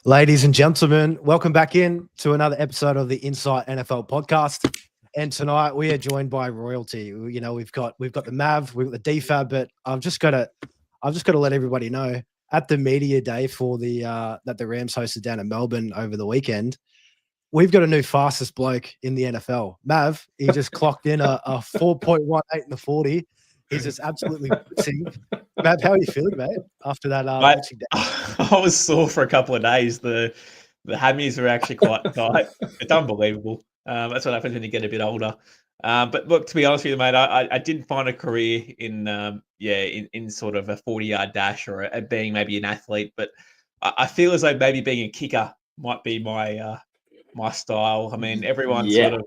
Ladies and gentlemen, welcome back in to another episode of the Insight NFL podcast. And tonight we are joined by royalty. You know, we've got the Mav, we've got the DFAB, but I've just got to let everybody know at the media day for the that the Rams hosted down in Melbourne over the weekend. We've got a new fastest bloke in the NFL. Mav, he just clocked in a 4.18 in the 40. He's just absolutely blitzing. Mav, how are you feeling, mate, after that pitching day? I was sore for a couple of days. The hammies were actually quite tight. It's unbelievable. That's what happens when you get a bit older. But look, to be honest with you, mate, I didn't find a career in sort of a 40-yard dash or being maybe an athlete. But I feel as though maybe being a kicker might be my style. I mean, everyone sort of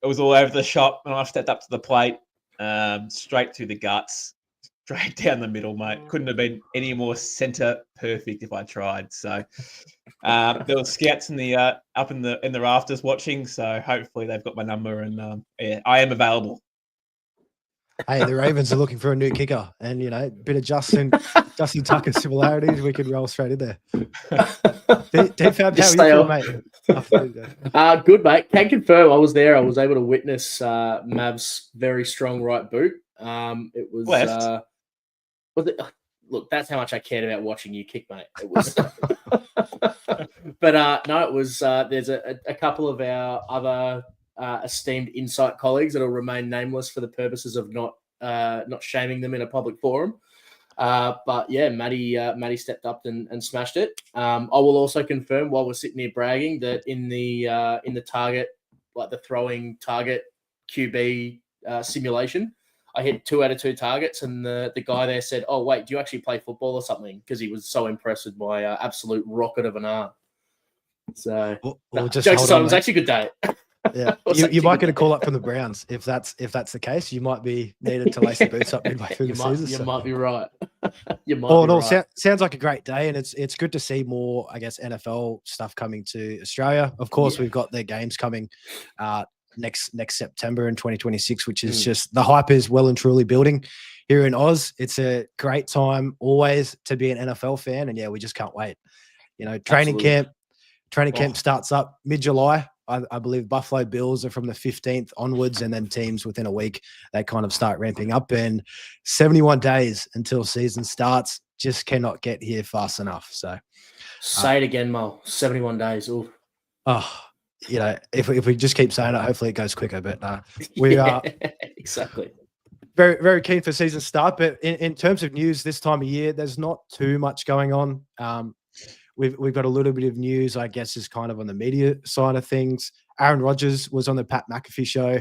it was all over the shop when I stepped up to the plate, straight through the guts. Straight down the middle, mate. Couldn't have been any more centre perfect if I tried. So there were scouts in the up in the rafters watching. So hopefully they've got my number, and I am available. Hey, the Ravens are looking for a new kicker, and you know, a bit of Justin Tucker similarities. We could roll straight in there. DFAB, how are you feeling, mate? Good, mate. Can confirm. I was there. I was able to witness Mav's very strong right boot. It was left. Look, that's how much I cared about watching you kick, mate. It was, but no, it was. There's a couple of our other esteemed Insight colleagues that'll remain nameless for the purposes of not shaming them in a public forum. But yeah, Matty stepped up and smashed it. I will also confirm while we're sitting here bragging that in the target, like the throwing target QB simulation, I hit 2 out of 2 targets, and the guy there said, "Oh wait, do you actually play football or something?" Because he was so impressed with my absolute rocket of an arm. So, jokes aside, it was actually a good day. Yeah, you might get a call up from the Browns if that's the case. You might be needed to lace the boots up midway through the season. You might be right. Sounds like a great day, and it's good to see more, I guess, NFL stuff coming to Australia. Of course, we've got their games coming next September in 2026, which is just the hype is well and truly building here in Oz. It's a great time always to be an NFL fan, and yeah, we just can't wait. You know, training camp starts up mid-July. I believe Buffalo Bills are from the 15th onwards, and then teams within a week, they kind of start ramping up, and 71 days until season starts just cannot get here fast enough. So say it again, Mo. 71 days. Ooh. Oh, you know, if we just keep saying it, hopefully it goes quicker. But we are exactly very, very keen for season start. But in terms of news this time of year, there's not too much going on. We've got a little bit of news, I guess, is kind of on the media side of things. Aaron Rodgers was on the Pat McAfee show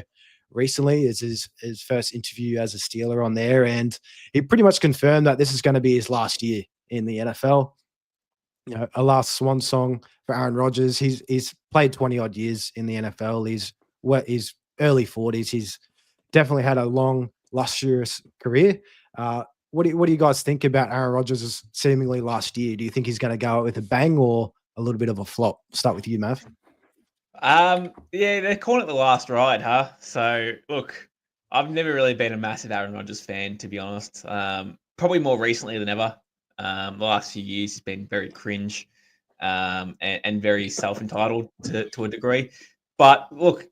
recently. It's his first interview as a Steeler on there, and he pretty much confirmed that this is going to be his last year in the NFL. You know, a last swan song for Aaron Rodgers. He's played 20 odd years in the NFL. He's early 40s. He's definitely had a long, lustrous career. What do you guys think about Aaron Rodgers' seemingly last year? Do you think he's going to go out with a bang or a little bit of a flop? Start with you, Mav. Yeah, they're calling it the last ride, huh? So look, I've never really been a massive Aaron Rodgers fan, to be honest. Probably more recently than ever. The last few years he's been very cringe and very self-entitled to a degree. But look,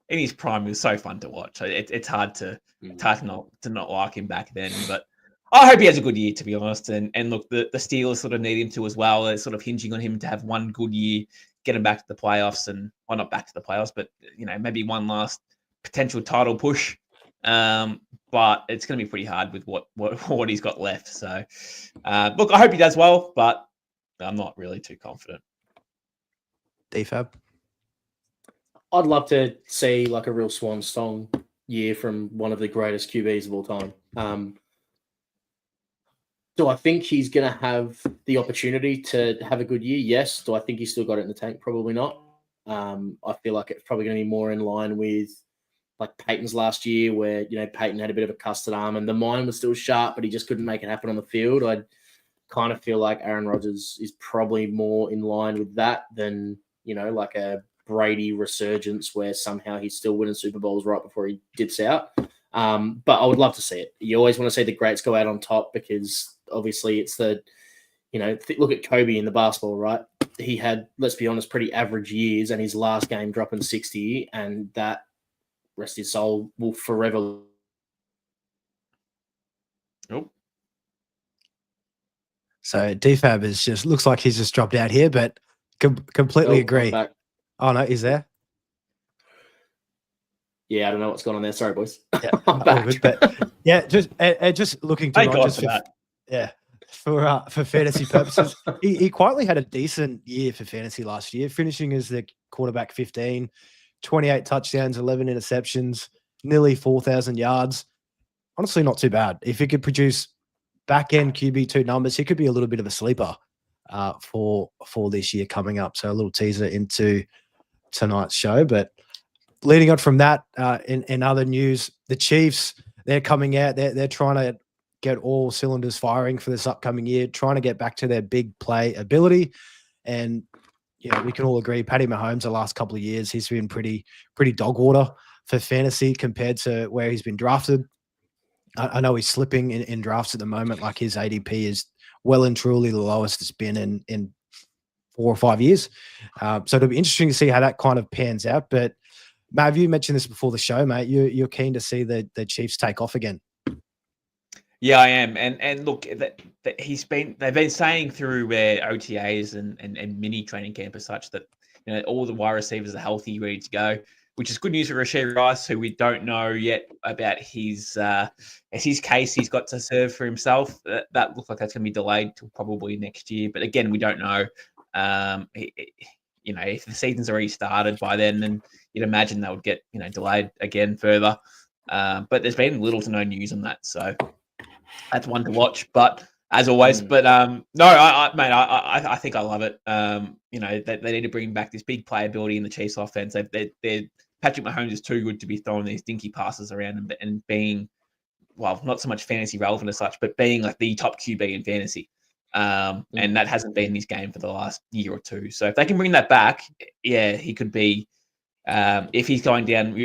in his prime, he was so fun to watch. It's hard to not like him back then. But I hope he has a good year, to be honest. And look, the Steelers sort of need him to as well. They're sort of hinging on him to have one good year, get him back to the playoffs, and not back to the playoffs, but you know, maybe one last potential title push. But it's going to be pretty hard with what he's got left. So, look, I hope he does well, but I'm not really too confident. DFAB? I'd love to see like a real swan song year from one of the greatest QBs of all time. Do I think he's going to have the opportunity to have a good year? Yes. Do I think he's still got it in the tank? Probably not. I feel like it's probably going to be more in line with like Peyton's last year, where, you know, Peyton had a bit of a custard arm and the mind was still sharp, but he just couldn't make it happen on the field. I kind of feel like Aaron Rodgers is probably more in line with that than, you know, like a Brady resurgence where somehow he's still winning Super Bowls right before he dips out. But I would love to see it. You always want to see the greats go out on top because obviously it's the look at Kobe in the basketball, right? He had, let's be honest, pretty average years, and his last game dropping 60, and that, rest his soul, will forever. Oh, So DFAB is just looks like he's just dropped out here, but completely agree. Back. Oh no, he's there. Yeah, I don't know what's going on there. Sorry, boys. Yeah, I'm back. good, but yeah, just looking to thank not God just for that. yeah, for fantasy purposes, he quietly had a decent year for fantasy last year, finishing as the quarterback 15, 28 touchdowns, 11 interceptions, nearly 4,000 yards. Honestly, not too bad. If he could produce back-end QB2 numbers, he could be a little bit of a sleeper for this year coming up. So a little teaser into tonight's show. But leading on from that, in other news, the Chiefs, they're coming out. They're trying to get all cylinders firing for this upcoming year, trying to get back to their big play ability. And we can all agree, Patty Mahomes, the last couple of years, he's been pretty dog water for fantasy compared to where he's been drafted. I know he's slipping in drafts at the moment. Like his ADP is well and truly the lowest it's been in 4 or 5 years. So it'll be interesting to see how that kind of pans out. But Mav, you mentioned this before the show, mate. You're keen to see the Chiefs take off again. Yeah, I am. And look, they've been saying through their OTAs and mini training camp as such that all the wide receivers are healthy, ready to go, which is good news for Rashee Rice, who we don't know yet about his case he's got to serve for himself. That looks like that's going to be delayed till probably next year. But again, we don't know. If the season's already started by then you'd imagine that would get delayed again further. But there's been little to no news on that, so that's one to watch. But as always, but no, I think I love it. They need to bring back this big playability in the Chiefs offense. They're Patrick Mahomes is too good to be throwing these dinky passes around and being, well, not so much fantasy relevant as such, but being like the top QB in fantasy. And that hasn't been his game for the last year or two. So if they can bring that back, yeah, he could be. If he's going down,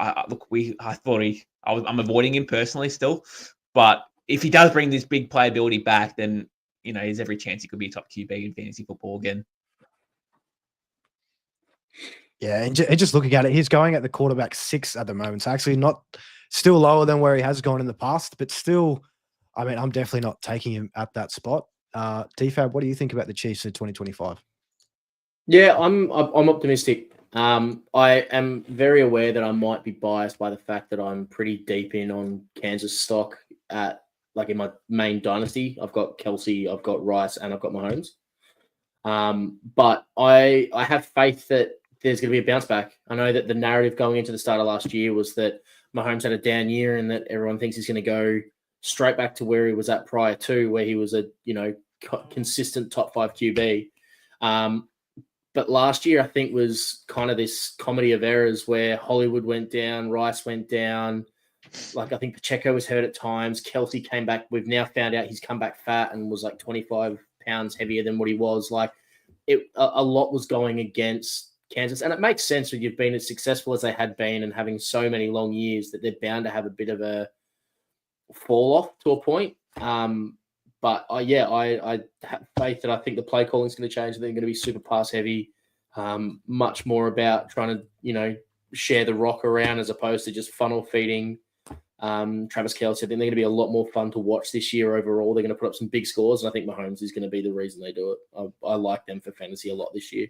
I'm avoiding him personally still, but if he does bring this big playability back, then there's every chance he could be a top QB in fantasy football again. Yeah, and just looking at it, he's going at the quarterback 6 at the moment. So actually not still lower than where he has gone in the past, but still, I mean, I'm definitely not taking him at that spot. DFAB, what do you think about the Chiefs in 2025? Yeah, I'm optimistic. I am very aware that I might be biased by the fact that I'm pretty deep in on Kansas stock in my main dynasty. I've got Kelsey, I've got Rice, and I've got Mahomes. But I have faith that there's going to be a bounce back. I know that the narrative going into the start of last year was that Mahomes had a down year and that everyone thinks he's going to go straight back to where he was at prior to, where he was a consistent top 5 QB. But last year, I think, was kind of this comedy of errors where Hollywood went down, Rice went down. Like, I think Pacheco was hurt at times. Kelsey came back. We've now found out he's come back fat and was like 25 pounds heavier than what he was. Like, a lot was going against Kansas. And it makes sense when you've been as successful as they had been and having so many long years that they're bound to have a bit of a fall off to a point. But I have faith that I think the play calling is going to change. They're going to be super pass heavy, much more about trying to, share the rock around as opposed to just funnel feeding Travis Kelce. I think they're going to be a lot more fun to watch this year overall. They're going to put up some big scores, and I think Mahomes is going to be the reason they do it. I like them for fantasy a lot this year.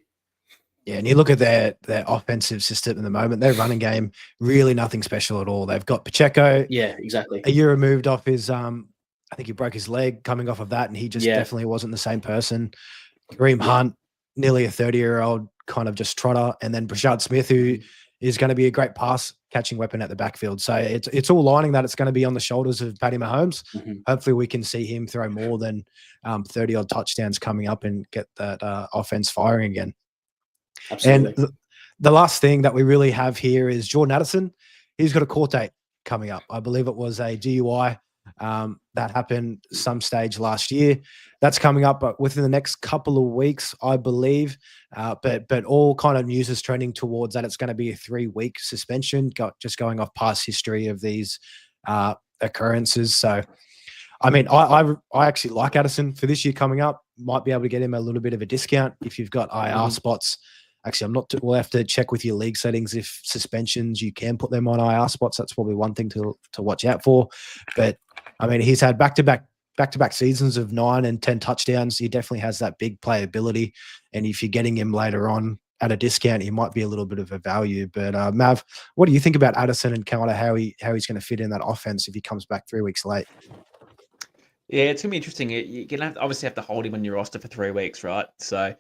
Yeah, and you look at their offensive system at the moment, their running game, really nothing special at all. They've got Pacheco. Yeah, exactly. A year removed off his, I think he broke his leg coming off of that, and he just definitely wasn't the same person. Kareem Hunt, nearly a 30-year-old kind of just trotter, and then Brashad Smith, who is going to be a great pass-catching weapon at the backfield. So it's all lining that it's going to be on the shoulders of Patty Mahomes. Mm-hmm. Hopefully we can see him throw more than 30-odd touchdowns coming up and get that offense firing again. Absolutely. And the last thing that we really have here is Jordan Addison. He's got a court date coming up. I believe it was a DUI that happened some stage last year. That's coming up, but within the next couple of weeks, I believe. But all kind of news is trending towards that it's going to be a 3-week suspension, just going off past history of these occurrences. So, I mean, I actually like Addison for this year coming up. might be able to get him a little bit of a discount if you've got IR spots. Actually, I'm not. We'll have to check with your league settings if suspensions you can put them on IR spots. That's probably one thing to watch out for. But I mean, he's had back-to-back seasons of 9 and 10 touchdowns. He definitely has that big playability, and if you're getting him later on at a discount, he might be a little bit of a value. But Mav, what do you think about Addison and kind of how he's going to fit in that offense if he comes back 3 weeks late? Yeah, it's gonna be interesting. You're gonna obviously have to hold him on your roster for 3 weeks, right? So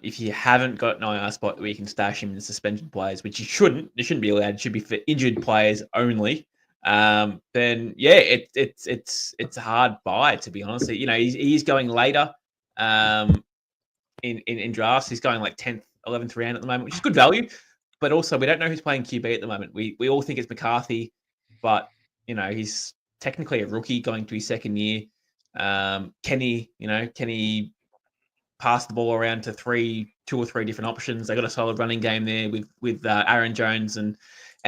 if you haven't got an IR spot where you can stash him in the suspension players, which you shouldn't be allowed. It should be for injured players only. Then yeah, it's a hard buy, to be honest. You know, he's going later in drafts. He's going like 10th, 11th round at the moment, which is good value. But also, we don't know who's playing QB at the moment. We all think it's McCarthy, but you know, he's technically a rookie going to his second year. Can he pass the ball around to 2 or 3 different options? They got a solid running game there with Aaron Jones and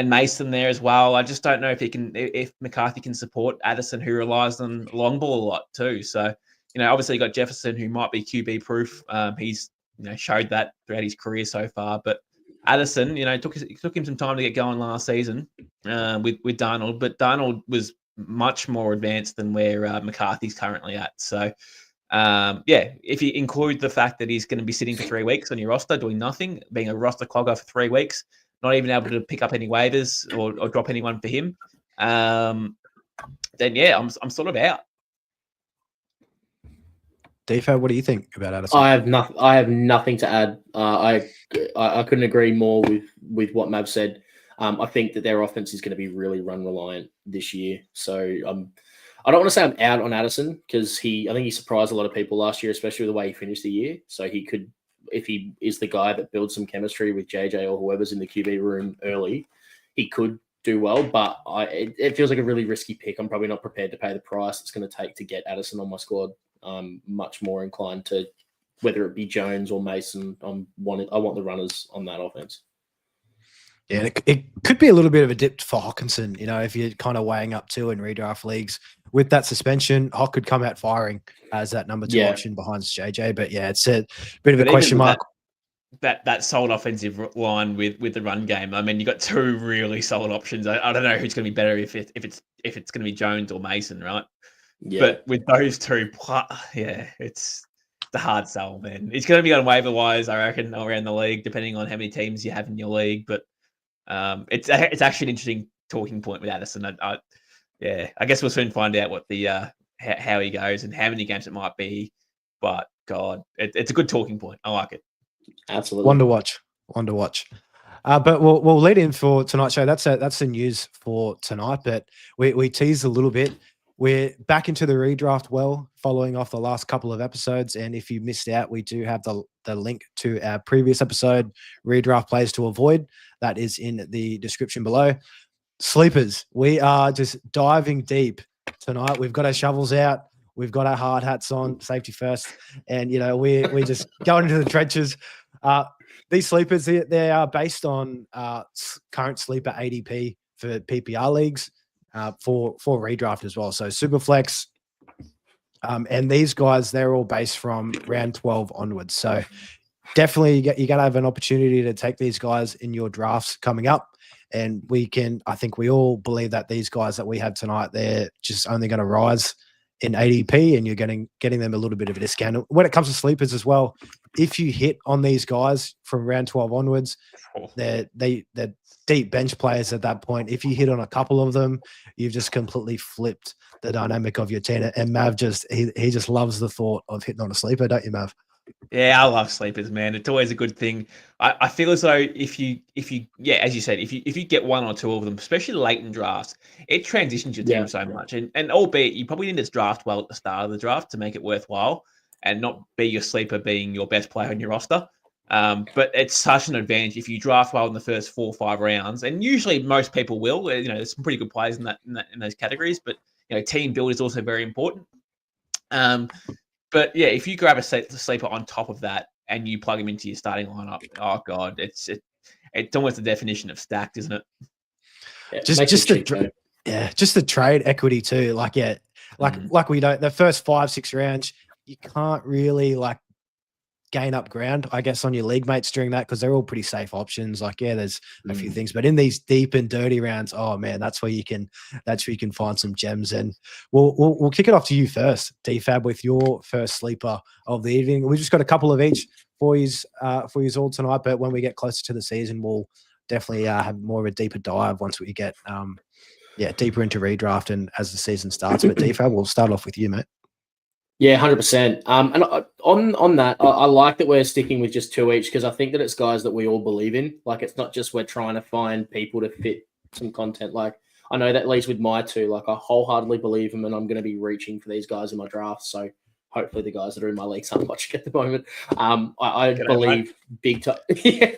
Mason there as well. I just don't know if McCarthy can support Addison, who relies on long ball a lot too. So, you know, obviously you got Jefferson, who might be QB proof. He's showed that throughout his career so far, but Addison, it took him some time to get going last season with Darnold, but Darnold was much more advanced than where McCarthy's currently at. So, if you include the fact that he's going to be sitting for 3 weeks on your roster, doing nothing, being a roster clogger for 3 weeks, not even able to pick up any waivers or drop anyone for him, then yeah, I'm sort of out. DFAB, what do you think about Addison? I have nothing to add. I couldn't agree more with what Mav said. I think that their offense is going to be really run reliant this year. So I don't want to say I'm out on Addison because I think he surprised a lot of people last year, especially with the way he finished the year. So he could, if he is the guy that builds some chemistry with JJ or whoever's in the QB room early, he could do well. But it feels like a really risky pick. I'm probably not prepared to pay the price it's going to take to get Addison on my squad. I'm much more inclined to, whether it be Jones or Mason, I want the runners on that offense. Yeah, it could be a little bit of a dip for Hawkinson, if you're kind of weighing up two in redraft leagues. With that suspension, Hawk could come out firing as that number 2 option behind JJ. But yeah, it's a bit of a question mark. That solid offensive line with the run game. I mean, you got 2 really solid options. I don't know who's going to be better if it's going to be Jones or Mason, right? Yeah. But with those 2, it's the hard sell, man. It's going to be on waiver wires, I reckon, around the league, depending on how many teams you have in your league. But it's actually an interesting talking point with Addison. I guess we'll soon find out what the how he goes and how many games it might be. But God, it's a good talking point. I like it. Absolutely, one to watch. But we'll lead in for tonight's show. That's the news for tonight. But we teased a little bit. We're back into the redraft following off the last couple of episodes. And if you missed out, we do have the link to our previous episode, Redraft Players to Avoid. That is in the description below. Sleepers, we are just diving deep tonight. We've got our shovels out. We've got our hard hats on, safety first. And, we're just going into the trenches. These sleepers, they are based on current sleeper ADP for PPR leagues. For redraft as well. So Superflex, and these guys, they're all based from round 12 onwards. So definitely you got to have an opportunity to take these guys in your drafts coming up. And I think we all believe that these guys that we have tonight, they're just only going to rise in ADP, and you're getting them a little bit of a discount. When it comes to sleepers as well, if you hit on these guys from round 12 onwards, they're deep bench players at that point. If you hit on a couple of them, you've just completely flipped the dynamic of your team. And Mav he just loves the thought of hitting on a sleeper, don't you, Mav? Yeah, I love sleepers, man. It's always a good thing. I feel as though if you as you said, if you get 1 or 2 of them, especially late in drafts, it transitions your team so much. And albeit you probably need to draft well at the start of the draft to make it worthwhile and not be your sleeper being your best player on your roster. But it's such an advantage if you draft well in the first 4 or 5 rounds, and usually most people will. There's some pretty good players in those categories, but team build is also very important. But yeah, if you grab a sleeper on top of that and you plug him into your starting lineup, oh God, it's almost the definition of stacked, isn't it? Yeah, just the trade equity too. Like we don't, the first 5-6 rounds, you can't really like gain up ground, I guess, on your league mates during that, because they're all pretty safe options. Like, yeah, there's a few things, but in these deep and dirty rounds, oh man, that's where you can find some gems. And we'll kick it off to you first, DFAB, with your first sleeper of the evening. We just got a couple of each for you all tonight, but when we get closer to the season, we'll definitely have more of a deeper dive once we get deeper into redraft and as the season starts. But DFAB, we'll start off with you, mate. Yeah, 100%. And on that, I like that we're sticking with just 2 each, because I think that it's guys that we all believe in. Like, it's not just we're trying to find people to fit some content. Like, I know that leads with my 2. Like, I wholeheartedly believe them, and I'm going to be reaching for these guys in my draft. So hopefully the guys that are in my leagues aren't watching at the moment. I believe big time. Yeah,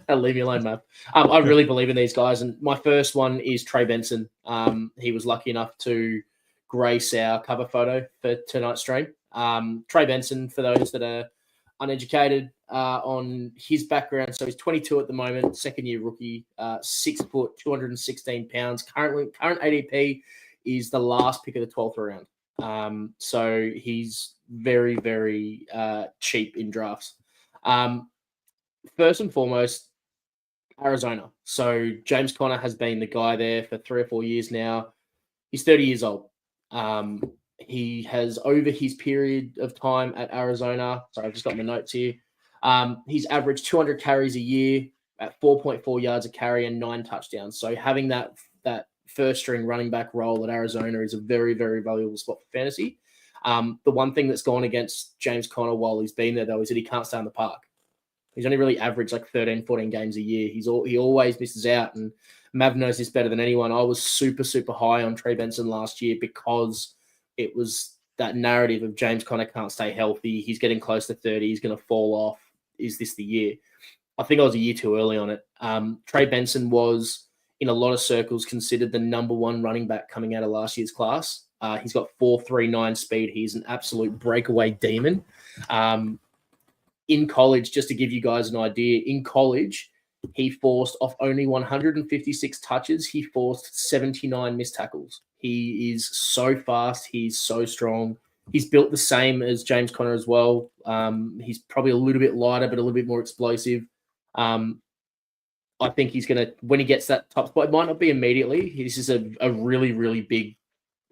leave me alone, man. I really believe in these guys. And my first one is Trey Benson. He was lucky enough to grace our cover photo for tonight's stream. Trey Benson, for those that are uneducated on his background, so he's 22 at the moment, second-year rookie, 6 foot, 216 pounds. Current ADP is the last pick of the 12th round. So he's very, very cheap in drafts. First and foremost, Arizona. So James Conner has been the guy there for 3 or 4 years now. He's 30 years old. He has, over his period of time at Arizona, sorry, I've just got my notes here. He's averaged 200 carries a year at 4.4 yards a carry and 9 touchdowns. So having that first string running back role at Arizona is a very, very valuable spot for fantasy. The one thing that's gone against James Conner while he's been there, though, is that he can't stay in the park. He's only really averaged like 13, 14 games a year. He always misses out, and Mav knows this better than anyone. I was super, super high on Trey Benson last year because it was that narrative of James Conner can't stay healthy. He's getting close to 30. He's going to fall off. Is this the year? I think I was a year too early on it. Trey Benson was, in a lot of circles, considered the number 1 running back coming out of last year's class. He's got 4.39 speed. He's an absolute breakaway demon. In college, just to give you guys an idea, in college, he forced off only 156 touches. He forced 79 missed tackles. He is so fast. He's so strong. He's built the same as James Conner as well. He's probably a little bit lighter, but a little bit more explosive. I think he's going to, when he gets that top spot, it might not be immediately. This is a really, really big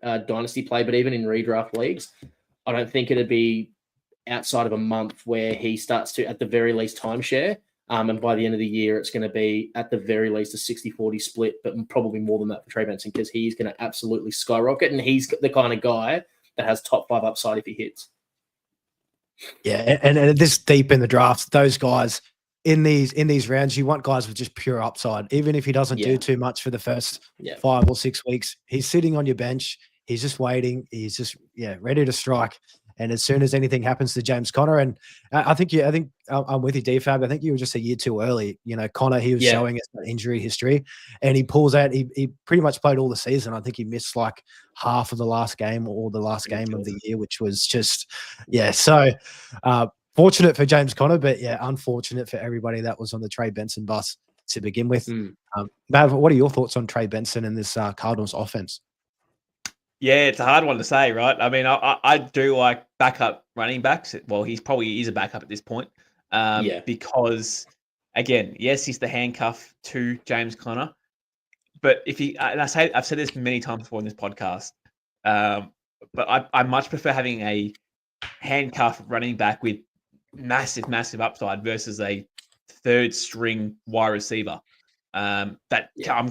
dynasty play, but even in redraft leagues, I don't think it'd be outside of a month where he starts to, at the very least, timeshare. And by the end of the year, it's going to be, at the very least, a 60-40 split, but probably more than that for Trey Benson, because he's going to absolutely skyrocket, and he's the kind of guy that has top 5 upside if he hits. Yeah, and this deep in the draft, those guys in these rounds, you want guys with just pure upside. Even if he doesn't do too much for the first 5 or 6 weeks, he's sitting on your bench. He's just waiting. He's just ready to strike. And as soon as anything happens to James Conner, and I think I'm with you, DFAB. I think you were just a year too early. You know, Conner, he was showing us that injury history, and he pulls out. He pretty much played all the season. I think he missed like half of the last game or the last game of the year, which was just So fortunate for James Conner, but unfortunate for everybody that was on the Trey Benson bus to begin with. Mav, what are your thoughts on Trey Benson and this Cardinals offense? Yeah, it's a hard one to say, right? I mean, I do like backup running backs. Well, he's probably is a backup at this point, because again, yes, he's the handcuff to James Conner, but if he, and I've said this many times before in this podcast, but I much prefer having a handcuff running back with massive upside versus a third string wide receiver. I'm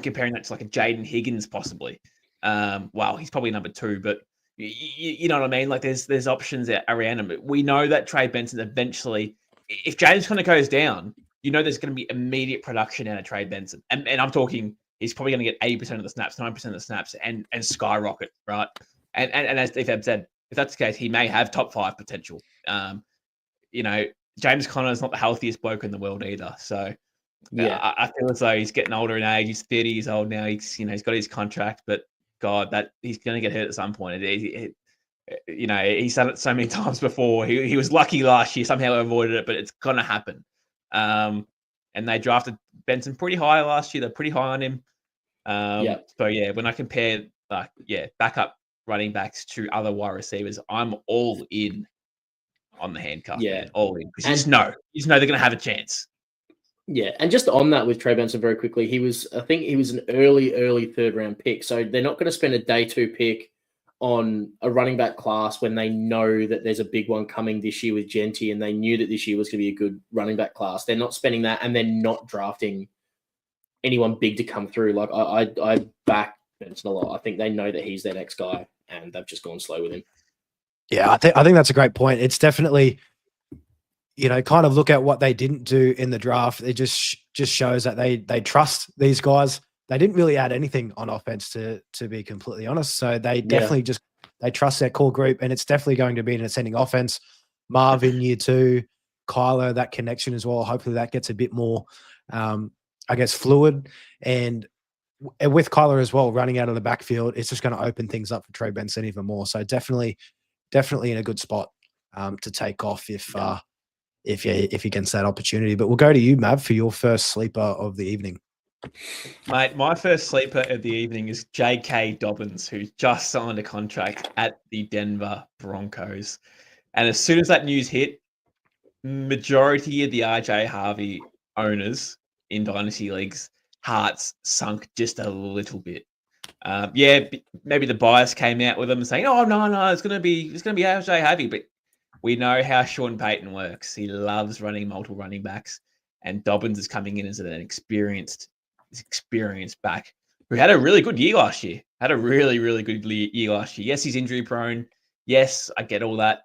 comparing that to like a Jaden Higgins possibly. Well, he's probably number 2, but you know what I mean? Like there's options around him. We know that Trey Benson eventually, if James Conner goes down, you know there's going to be immediate production out of Trey Benson. And I'm talking, he's probably going to get 80% of the snaps, 90% of the snaps, and skyrocket, right? And as DFAB said, if that's the case, he may have top 5 potential. You know, James Conner is not the healthiest bloke in the world either. So I feel as though he's getting older in age. He's 30 years old now. He's got his contract, but God, that he's going to get hurt at some point. He's done it so many times before. He was lucky last year, somehow avoided it, but it's going to happen. And they drafted Benson pretty high last year. They're pretty high on him. So when I compare backup running backs to other wide receivers, I'm all in on the handcuff, Yeah. man, all in. Because you just know they're going to have a chance. Yeah, and just on that with Trey Benson very quickly, I think he was an early third round pick. So they're not going to spend a day 2 pick on a running back class when they know that there's a big one coming this year with Genty, and they knew that this year was going to be a good running back class. They're not spending that, and they're not drafting anyone big to come through. Like I back Benson a lot. I think they know that he's their next guy, and they've just gone slow with him. Yeah, I think that's a great point. It's definitely, kind of look at what they didn't do in the draft. It just shows that they trust these guys. They didn't really add anything on offense, to be completely honest. So they definitely they trust their core group, and it's definitely going to be an ascending offense. Marv in year 2, Kyler, that connection as well. Hopefully that gets a bit more, fluid. And with Kyler as well, running out of the backfield, it's just going to open things up for Trey Benson even more. So definitely in a good spot to take off if he gets that opportunity. But we'll go to you, Mav, for your first sleeper of the evening. Mate, my first sleeper of the evening is J.K. Dobbins, who just signed a contract at the Denver Broncos. And as soon as that news hit, majority of the RJ Harvey owners in Dynasty Leagues' hearts sunk just a little bit. Maybe the bias came out with them saying, "Oh no, it's gonna be RJ Harvey," but we know how Sean Payton works. He loves running multiple running backs, and Dobbins is coming in as an experienced back who had a really good year last year. Had a really, really good year last year. Yes, he's injury prone. Yes, I get all that.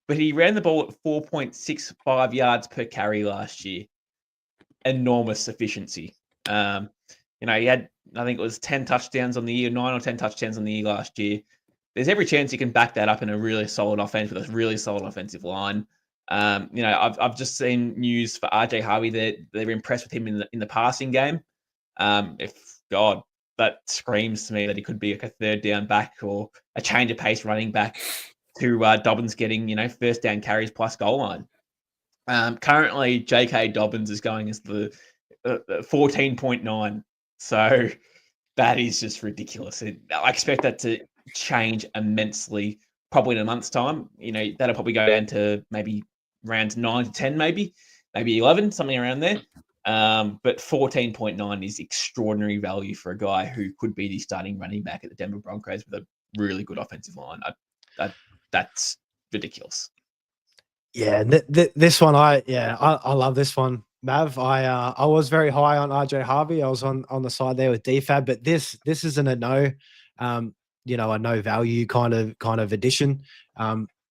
But he ran the ball at 4.65 yards per carry last year. Enormous efficiency. He had, I think it was 10 touchdowns on the year, 9 or 10 touchdowns on the year last year. There's every chance you can back that up in a really solid offense with a really solid offensive line. I've just seen news for RJ Harvey that they're impressed with him in the passing game. That screams to me that he could be like a third down back or a change of pace running back to Dobbins getting, first down carries plus goal line. Currently, J.K. Dobbins is going as the 14.9. So that is just ridiculous. I expect that to change immensely probably in a month's time. That'll probably go down to maybe rounds 9 to 10, maybe 11, something around there. But 14.9 is extraordinary value for a guy who could be the starting running back at the Denver Broncos with a really good offensive line. That's ridiculous. Yeah, this one, I love this one, Mav. I was very high on RJ Harvey. I was on the side there with DFAB, but this isn't a no, a no value kind of addition.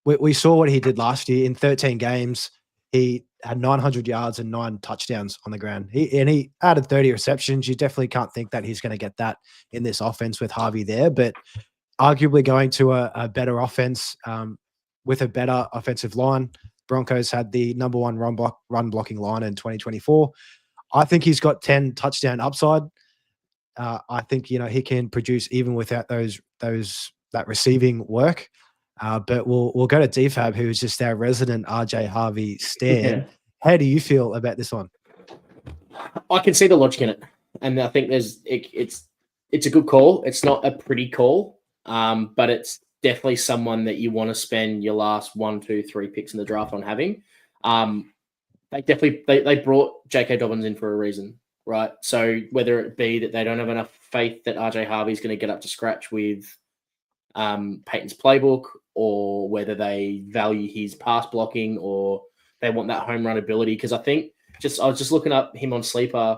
We saw what he did last year in 13 games. He had 900 yards and 9 touchdowns on the ground. He added 30 receptions. You definitely can't think that he's going to get that in this offense with Harvey there, but arguably going to a better offense with a better offensive line. Broncos had the number 1 run blocking line in 2024. I think he's got 10 touchdown upside. I think he can produce even without that receiving work. But we'll go to DFAB, who is just our resident RJ Harvey stan. Yeah. How do you feel about this one? I can see the logic in it, and I think it's a good call. It's not a pretty call, but it's definitely someone that you want to spend your last 1, 2, 3 picks in the draft on having. They brought J.K. Dobbins in for a reason, right? So whether it be that they don't have enough faith that RJ Harvey's going to get up to scratch with Peyton's playbook, or whether they value his pass blocking, or they want that home run ability. Because I was just looking up him on Sleeper.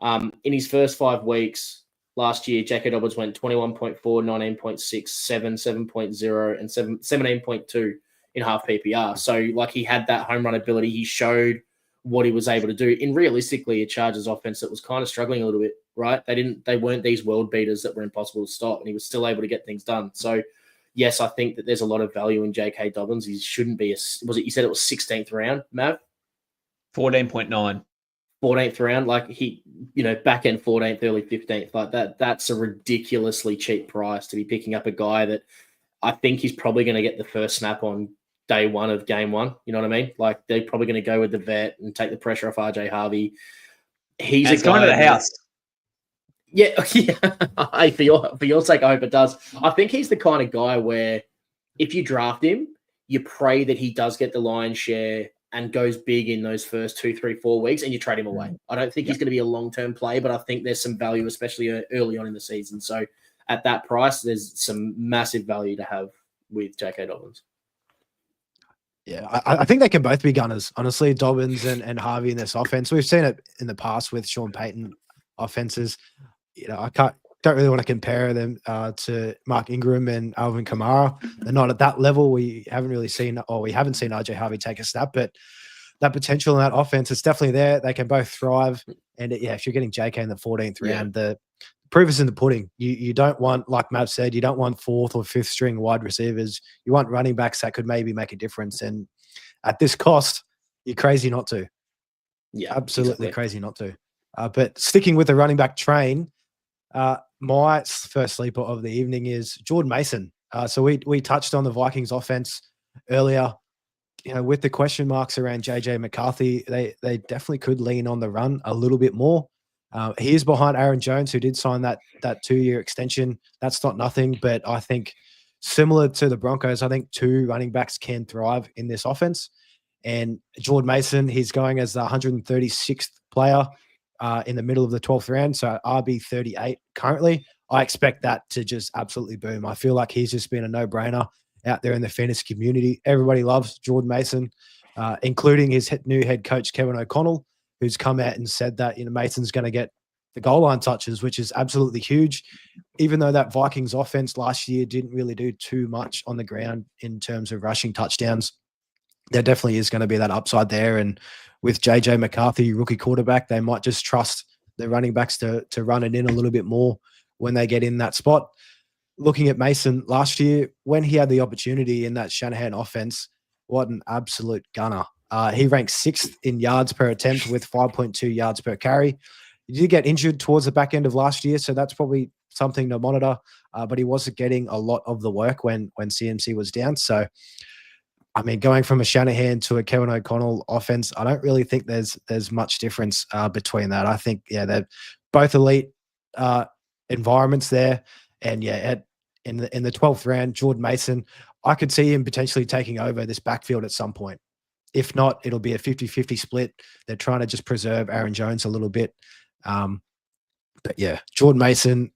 In his first 5 weeks last year, J.K. Dobbins went 21.4, 19.6, 7, 7.0, and 17.2 in half PPR. So, he had that home run ability. He showed what he was able to do in realistically a Chargers offense that was kind of struggling a little bit, right? They weren't these world beaters that were impossible to stop, and he was still able to get things done. So, yes, I think that there's a lot of value in J.K. Dobbins. He shouldn't be you said it was 16th round, Mav? 14.9. 14th round, back end 14th, early 15th, that's a ridiculously cheap price to be picking up a guy that I think he's probably going to get the first snap on day 1 of game 1. You know what I mean? They're probably going to go with the vet and take the pressure off RJ Harvey. He's going to the house. Yeah. Hey, for your sake, I hope it does. I think he's the kind of guy where if you draft him, you pray that he does get the lion's share and goes big in those first 2, 3, 4 weeks, and you trade him away. I don't think he's going to be a long-term play, but I think there's some value, especially early on in the season. So at that price, there's some massive value to have with J.K. Dobbins. Yeah, I think they can both be gunners, honestly, Dobbins and Harvey in this offense. We've seen it in the past with Sean Payton offenses. I don't really want to compare them to Mark Ingram and Alvin Kamara. They're not at that level. We haven't seen RJ Harvey take a snap, but that potential in that offense is definitely there. They can both thrive. And if you're getting JK in the 14th round, the proof is in the pudding. You don't want, like Matt said, you don't want 4th or 5th string wide receivers. You want running backs that could maybe make a difference. And at this cost, you're crazy not to. Yeah, absolutely crazy not to. But sticking with the running back train, my first sleeper of the evening is Jordan Mason. So we touched on the Vikings offense earlier. With the question marks around JJ McCarthy, they definitely could lean on the run a little bit more. He is behind Aaron Jones, who did sign that 2-year extension. That's not nothing, but I think similar to the Broncos, I think 2 running backs can thrive in this offense. And Jordan Mason, he's going as the 136th player in the middle of the 12th round, so RB 38 currently. I expect that to just absolutely boom. I feel like he's just been a no-brainer out there in the fantasy community. Everybody loves Jordan Mason, including his new head coach, Kevin O'Connell, who's come out and said that Mason's going to get the goal line touches, which is absolutely huge. Even though that Vikings offense last year didn't really do too much on the ground in terms of rushing touchdowns, there definitely is going to be that upside there. And with JJ McCarthy, rookie quarterback, they might just trust the running backs to run it in a little bit more when they get in that spot. Looking at Mason last year, when he had the opportunity in that Shanahan offense, what an absolute gunner. He ranked 6th in yards per attempt with 5.2 yards per carry. He did get injured towards the back end of last year, so that's probably something to monitor. But he wasn't getting a lot of the work when CMC was down. So, I mean, going from a Shanahan to a Kevin O'Connell offense, I don't really think there's much difference between that. I think, they're both elite environments there. And in the 12th round, Jordan Mason, I could see him potentially taking over this backfield at some point. If not, it'll be a 50-50 split. They're trying to just preserve Aaron Jones a little bit. But Jordan Mason,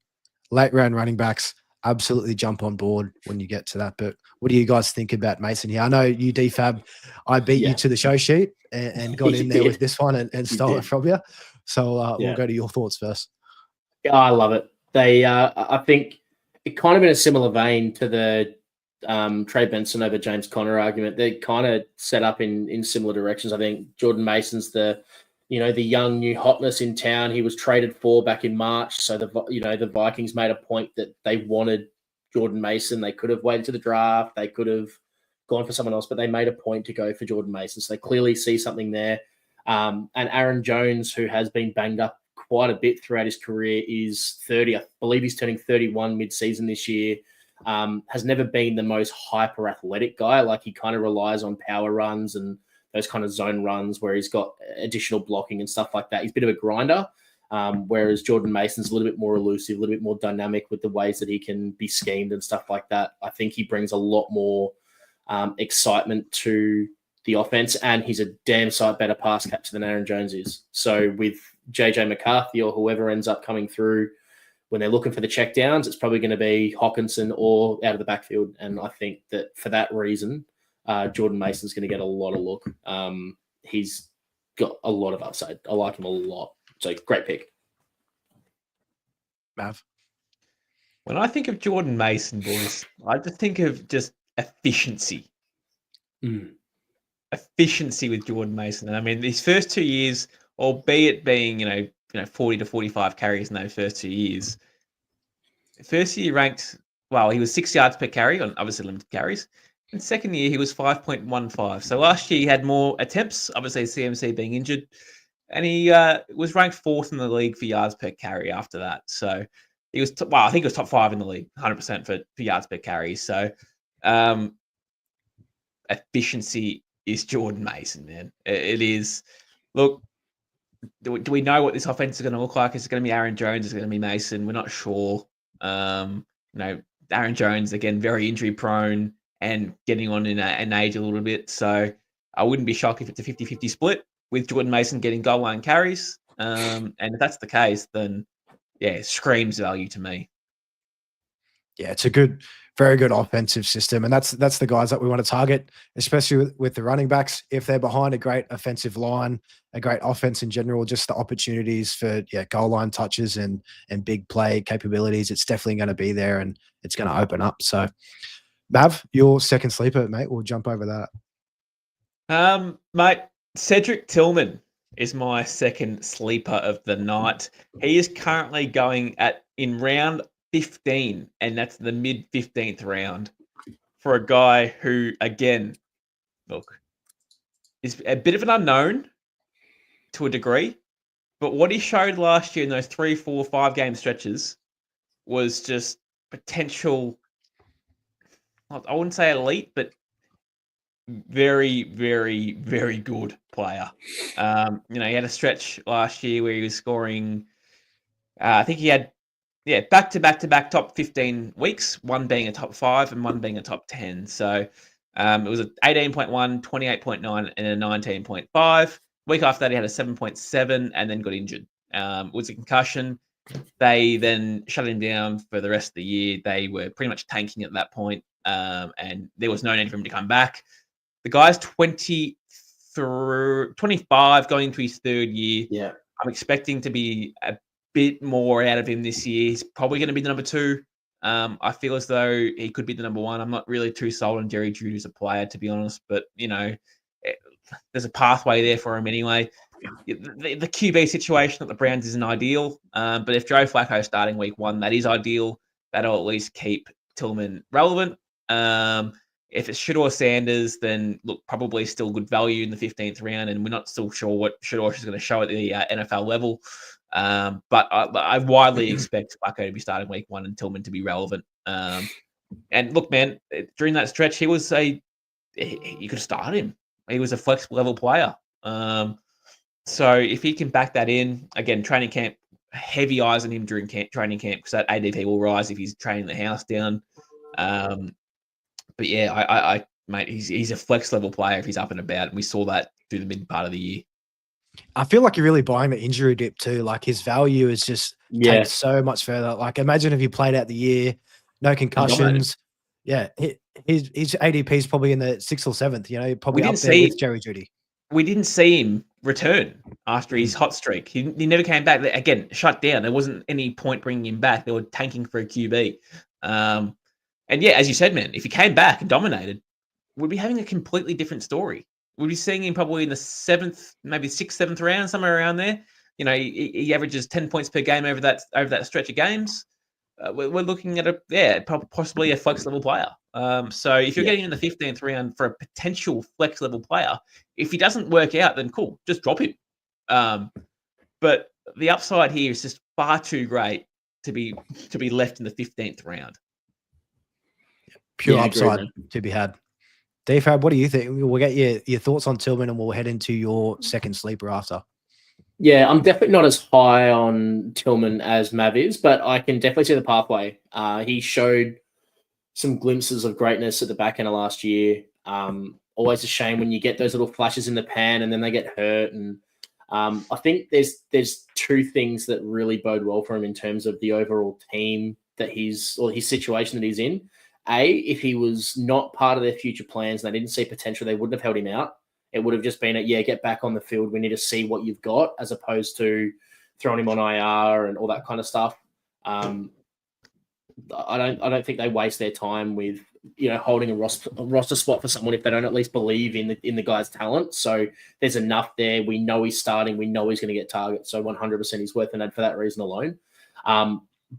late round running backs, absolutely jump on board when you get to that. But what do you guys think about Mason here? I know you, DFAB, I beat you to the show sheet and got in there with this one and stole it from you. So we'll go to your thoughts first. I love it. They, I think it kind of in a similar vein to the Trey Benson over James Conner argument. They're kind of set up in similar directions. I think Jordan Mason's the young new hotness in town. He was traded for back in March. So the Vikings made a point that they wanted Jordan Mason. They could have waited to the draft. They could have gone for someone else, but they made a point to go for Jordan Mason. So they clearly see something there. And Aaron Jones, who has been banged up quite a bit throughout his career, is 30. I believe he's turning 31 mid-season this year. Has never been the most hyper athletic guy. Like, he kind of relies on power runs and those kind of zone runs where he's got additional blocking and stuff like that. He's a bit of a grinder, whereas Jordan Mason's a little bit more elusive, a little bit more dynamic with the ways that he can be schemed and stuff like that. I think he brings a lot more excitement to the offense, and he's a damn sight better pass catcher than Aaron Jones is. So with JJ McCarthy or whoever ends up coming through, when they're looking for the checkdowns, it's probably going to be Hockenson or out of the backfield. And I think that for that reason, Jordan Mason's going to get a lot of look. He's got a lot of upside. I like him a lot. So great pick. Mav? When I think of Jordan Mason, boys, I just think of just efficiency. Efficiency with Jordan Mason. And I mean, these first 2 years, albeit being, 40 to 45 carries in those first 2 years. First year he ranked, he was 6 yards per carry on obviously limited carries. And second year he was 5.15. So last year he had more attempts, obviously CMC being injured. And he was ranked 4th in the league for yards per carry after that. So he was, I think he was top 5 in the league, 100% for yards per carry. So efficiency is Jordan Mason, man. It is. Look, do we know what this offense is going to look like? Is it going to be Aaron Jones? Is it going to be Mason? We're not sure. Aaron Jones, again, very injury prone. and getting on in an age a little bit. So I wouldn't be shocked if it's a 50-50 split with Jordan Mason getting goal line carries. And if that's the case, then yeah, it screams value to me. Yeah, it's a very good offensive system, and that's the guys that we want to target, especially with the running backs. If they're behind a great offensive line, a great offense in general, just the opportunities for goal line touches and big play capabilities, it's definitely going to be there, and it's going to open up. So, Mav, your second sleeper, mate. We'll jump over that. Mate, Cedric Tillman is my second sleeper of the night. He is currently going in round 15, and that's the mid 15th round for a guy who, again, look, is a bit of an unknown to a degree, but what he showed last year in those 3, 4, 5 game stretches was just potential. I wouldn't say elite, but very, very, very good player. He had a stretch last year where he was scoring. I think he had back-to-back top 15 weeks, one being a top 5 and one being a top 10. So it was an 18.1, 28.9, and a 19.5. Week after that, he had a 7.7 and then got injured. It was a concussion. They then shut him down for the rest of the year. They were pretty much tanking at that point, and there was no need for him to come back. The guy's 25, going into his third year. Yeah. I'm expecting to be a bit more out of him this year. He's probably going to be the number 2. I feel as though he could be the number 1. I'm not really too sold on Jerry Jeudy as a player, to be honest, but, there's a pathway there for him anyway. The QB situation at the Browns isn't ideal, but if Joe Flacco is starting week 1, that is ideal. That'll at least keep Tillman relevant. If it's Shedeur Sanders, then look, probably still good value in the 15th round, and we're not still sure what Shedeur is going to show at the NFL level. But I widely expect Flacco to be starting week 1 and Tillman to be relevant. And look, man, during that stretch, you could start him. He was a flex level player. So if he can back that in, again, training camp, heavy eyes on him during training camp because that ADP will rise if he's training the house down. But yeah, mate, he's a flex level player if he's up and about, and we saw that through the mid part of the year. I feel like you're really buying the injury dip too. Like his value is just taken so much further. Like imagine if he played out the year, no concussions. Yeah, his ADP is probably in the 6th or 7th. Probably up there with Jerry Jeudy. We didn't see him return after his hot streak. He never came back. Again, shut down. There wasn't any point bringing him back. They were tanking for a QB. And yeah, as you said, man, if he came back and dominated, we'd be having a completely different story. We'd be seeing him probably in the 7th, maybe 6th, 7th round, somewhere around there. He averages 10 points per game over that stretch of games. We're looking at possibly a flex level player. So if you're getting in the 15th round for a potential flex level player, if he doesn't work out, then cool, just drop him. But the upside here is just far too great to be left in the 15th round. Pure upside to be had. DFAB, what do you think? We'll get your thoughts on Tillman, and we'll head into your second sleeper after. Yeah, I'm definitely not as high on Tillman as Mav is, but I can definitely see the pathway. He showed some glimpses of greatness at the back end of last year. Always a shame when you get those little flashes in the pan and then they get hurt. And I think there's 2 things that really bode well for him in terms of the overall team that his situation that he's in. If he was not part of their future plans and they didn't see potential, they wouldn't have held him out. It would have just been get back on the field. We need to see what you've got, as opposed to throwing him on IR and all that kind of stuff. I don't think they waste their time with holding a roster spot for someone if they don't at least believe in the guy's talent. So there's enough there. We know he's starting. We know he's going to get targets. So 100% he's worth an ad for that reason alone.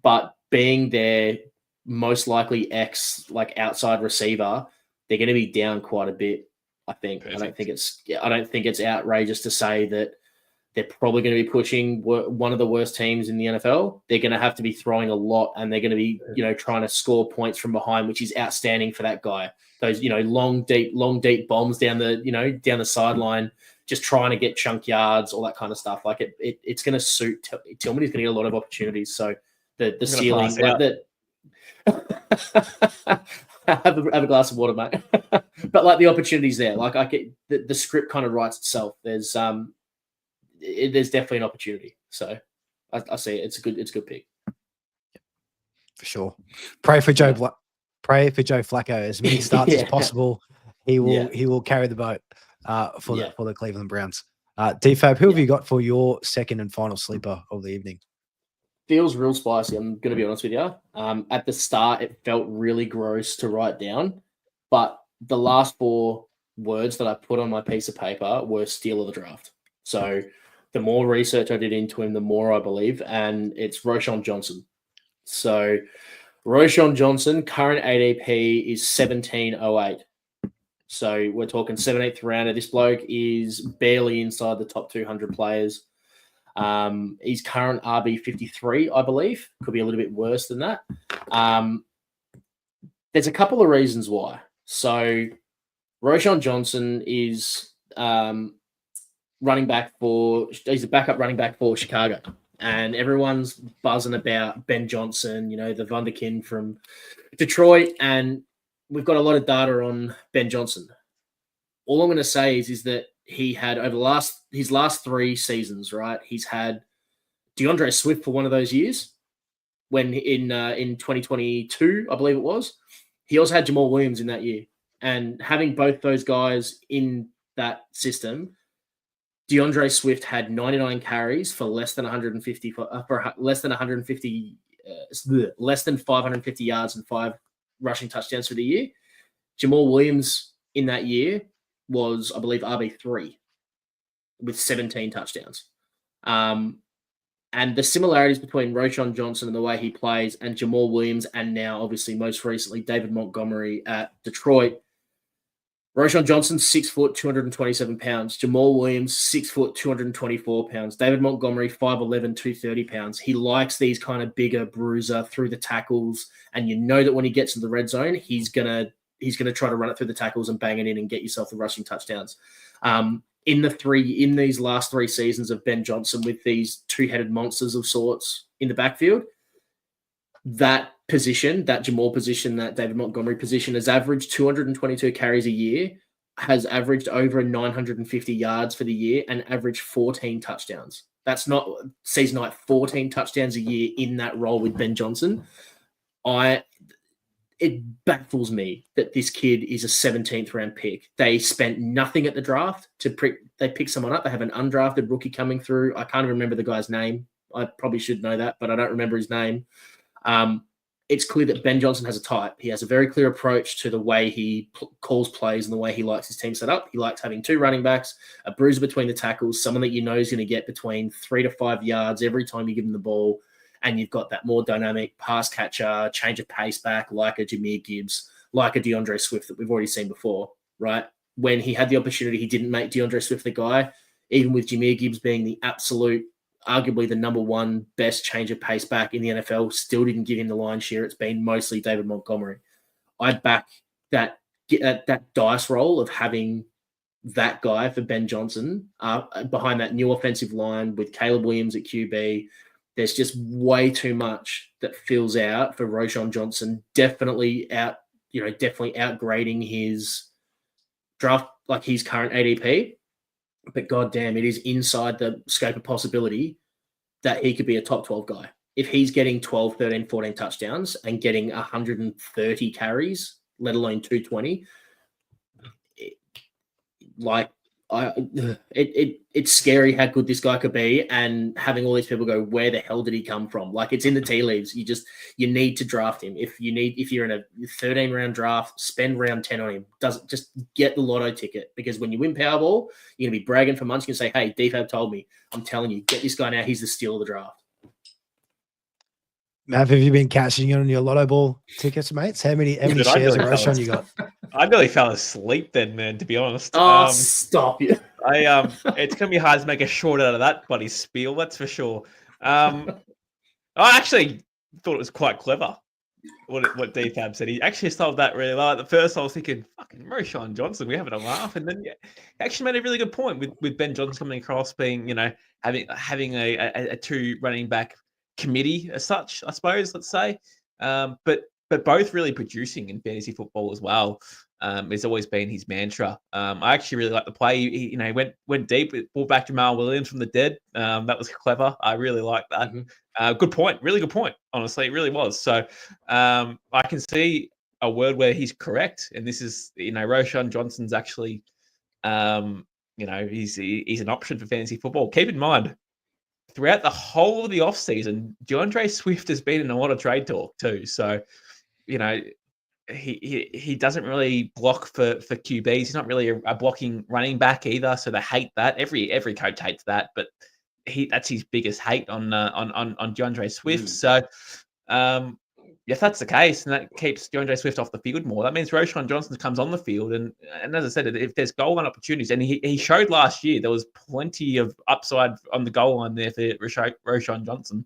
But being their most likely outside receiver, they're going to be down quite a bit. I think. Perfect. I don't think it's outrageous to say that they're probably going to be pushing one of the worst teams in the NFL. They're going to have to be throwing a lot, and they're going to be, trying to score points from behind, which is outstanding for that guy. Those, long deep bombs down the sideline, just trying to get chunk yards, all that kind of stuff. Like it's going to suit Tillman. He's going to get a lot of opportunities. So the ceiling, have a glass of water, mate. But like the opportunity's there. Like I get the script kind of writes itself. There's definitely an opportunity. So I see it. It's a good pick. For sure. Pray for Joe Flacco as many starts as possible. He will carry the boat for the Cleveland Browns. DFAB, who have you got for your second and final sleeper of the evening? Feels real spicy. I'm going to be honest with you. At the start, it felt really gross to write down, but the last 4 words that I put on my piece of paper were steal of the draft. So the more research I did into him, the more I believe, and it's Roschon Johnson. So Roschon Johnson, current ADP is 1708. So we're talking 17th rounder. This bloke is barely inside the top 200 players. He's current RB 53, I believe. Could be a little bit worse than that. There's a couple of reasons why. So Roschon Johnson is he's a backup running back for Chicago. And everyone's buzzing about Ben Johnson, the Wunderkind from Detroit. And we've got a lot of data on Ben Johnson. All I'm going to say is that he had over his last 3 seasons, right? He's had DeAndre Swift for one of those years when in 2022, I believe it was. He also had Jamal Williams in that year. And having both those guys in that system, DeAndre Swift had 99 carries for less than 150 less than 550 yards and 5 rushing touchdowns for the year. Jamal Williams in that year was, I believe, RB3 with 17 touchdowns. And the similarities between Roschon Johnson and the way he plays and Jamal Williams, and now obviously most recently David Montgomery at Detroit. Roschon Johnson, 6 foot, 227 pounds. Jamal Williams, 6 foot, 224 pounds. David Montgomery, 5'11", 230 pounds. He likes these kind of bigger bruiser through the tackles, and you know that when he gets in the red zone, he's gonna try to run it through the tackles and bang it in and get yourself the rushing touchdowns. In these last 3 seasons of Ben Johnson with these 2-headed monsters of sorts in the backfield, that position, that Jamal position, that David Montgomery position has averaged 222 carries a year, has averaged over 950 yards for the year, and averaged 14 touchdowns. That's not season night, 14 touchdowns a year in that role with Ben Johnson. It baffles me that this kid is a 17th round pick. They spent nothing at the draft they pick someone up. They have an undrafted rookie coming through. I can't remember the guy's name. I probably should know that, but I don't remember his name. It's clear that Ben Johnson has a type. He has a very clear approach to the way he calls plays and the way he likes his team set up. He likes having 2 running backs, a bruiser between the tackles, someone that you know is going to get between 3 to 5 yards every time you give him the ball. And you've got that more dynamic pass catcher, change of pace back, like a Jahmyr Gibbs, like a DeAndre Swift that we've already seen before, right? When he had the opportunity, he didn't make DeAndre Swift the guy, even with Jahmyr Gibbs being the absolute, arguably the number 1 best change of pace back in the NFL, still didn't give him the lion's share. It's been mostly David Montgomery. I'd back that dice roll of having that guy for Ben Johnson behind that new offensive line with Caleb Williams at QB. There's just way too much that fills out for Roschon Johnson. Definitely outgrading his draft, like his current ADP. But goddamn, it is inside the scope of possibility that he could be a top 12 guy. If he's getting 12, 13, 14 touchdowns and getting 130 carries, let alone 220, it's scary how good this guy could be, and having all these people go, where the hell did he come from? Like, it's in the tea leaves. You need to draft him. If you're in a 13 round draft, spend round 10 on him. Just get the lotto ticket, because when you win Powerball, you're gonna be bragging for months. You're gonna say, hey, DFAB told me. I'm telling you, get this guy now. He's the steal of the draft. Mav, have you been cashing in on your lotto ball tickets, mates? How many shares of Roschon you got? I nearly fell asleep then, man, to be honest. Oh, stop you. It's going to be hard to make a short out of that bloody spiel, that's for sure. I actually thought it was quite clever what DFAB said. He actually solved that really well. At first, I was thinking, fucking Roschon Johnson, we're having a laugh. And then he actually made a really good point with Ben Johnson coming across being, having a 2 running back committee as such, I suppose, let's say. But but both really producing in fantasy football as well. It's always been his mantra. I actually really like the play. He went deep, brought back Jamal Williams from the dead. That was clever. I really like that. Good point. Really good point. Honestly, it really was. So I can see a word where he's correct, and this is, Roshan Johnson's actually, he's an option for fantasy football. Keep in mind, throughout the whole of the offseason, DeAndre Swift has been in a lot of trade talk too. So, he doesn't really block for QBs. He's not really a blocking running back either. So they hate that. Every coach hates that, but that's his biggest hate on DeAndre Swift. So if that's the case, and that keeps DeAndre Swift off the field more, that means Roshan Johnson comes on the field. And as I said, if there's goal line opportunities, and he showed last year there was plenty of upside on the goal line there for Roshan Johnson.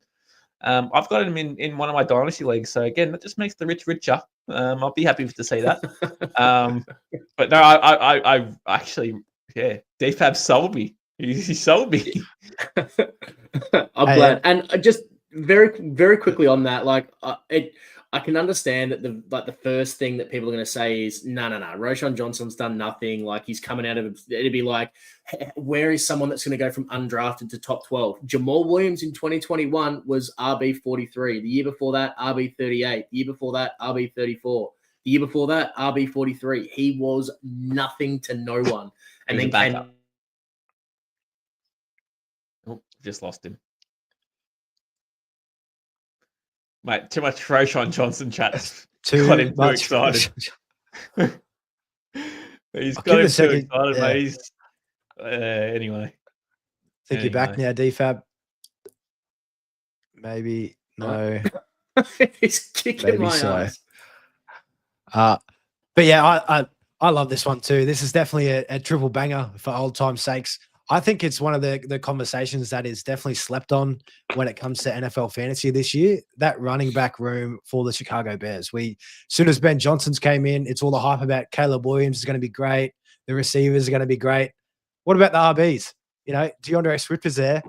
I've got him in one of my dynasty leagues. So again, that just makes the rich richer. I'll be happy to see that. But no, I actually, DFAB sold me. He sold me. I'm glad. And just very, very quickly on that, I can understand that the first thing that people are going to say is, no. Roshan Johnson's done nothing. Like, he's coming out of it'd be like, where is someone that's going to go from undrafted to top 12? Jamal Williams in 2021 was RB 43. The year before that, RB 38. The year before that, RB 34. The year before that, RB 43. He was nothing to no one. And then came. Oh, just lost him. Mate, too much Roshan Johnson chat. Got him too excited. He's got him too excited, mate. Anyway. I think you're back now, DFAB. Maybe. No. He's kicking my ass. But yeah, I love this one too. This is definitely a triple banger for old time's sakes. I think it's one of the conversations that is definitely slept on when it comes to NFL fantasy this year. That running back room for the Chicago Bears. As soon as Ben Johnson's came in, it's all the hype about Caleb Williams is going to be great. The receivers are going to be great. What about the RBs? DeAndre Swift is there.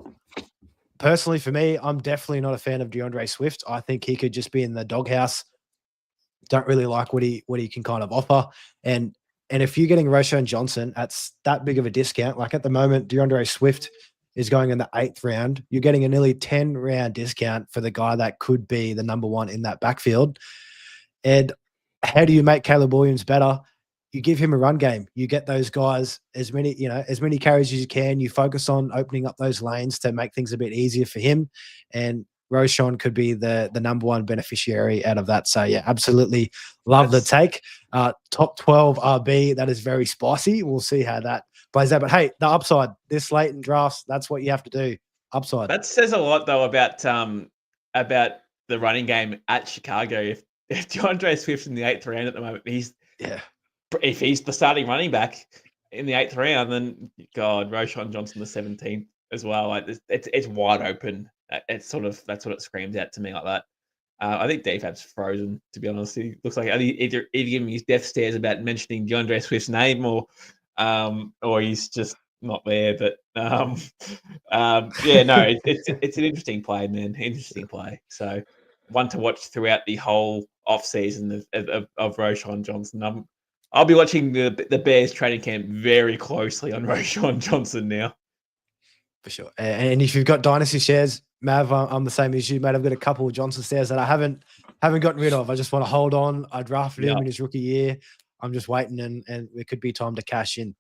Personally, for me, I'm definitely not a fan of DeAndre Swift. I think he could just be in the doghouse. Don't really like what he can kind of offer. And if you're getting Roshan Johnson at that big of a discount, like at the moment, DeAndre Swift is going in the 8th round. You're getting a nearly 10-round discount for the guy that could be the number one in that backfield. And how do you make Caleb Williams better? You give him a run game. You get those guys as many carries as you can. You focus on opening up those lanes to make things a bit easier for him. And Roshan could be the number one beneficiary out of that. So yeah, absolutely love the take. Top 12 RB, that is very spicy. We'll see how that plays out. But hey, the upside this late in drafts, that's what you have to do. Upside. That says a lot though about the running game at Chicago. If DeAndre Swift's in the 8th round at the moment, if he's the starting running back in the 8th round, then God, Roshan Johnson the 17th as well. Like it's wide open. That's what it screams out to me like that. I think DFAB's frozen, to be honest. He looks like either giving me his death stares about mentioning DeAndre Swift's name, or he's just not there. But it's an interesting play, man. Interesting play. So one to watch throughout the whole off season of Roshan Johnson. I'll be watching the Bears training camp very closely on Roshan Johnson now. For sure. And if you've got dynasty shares, Mav, I'm the same as you, mate. I've got a couple of Johnson shares that I haven't gotten rid of. I just want to hold on. I drafted him in his rookie year. I'm just waiting, and it could be time to cash in.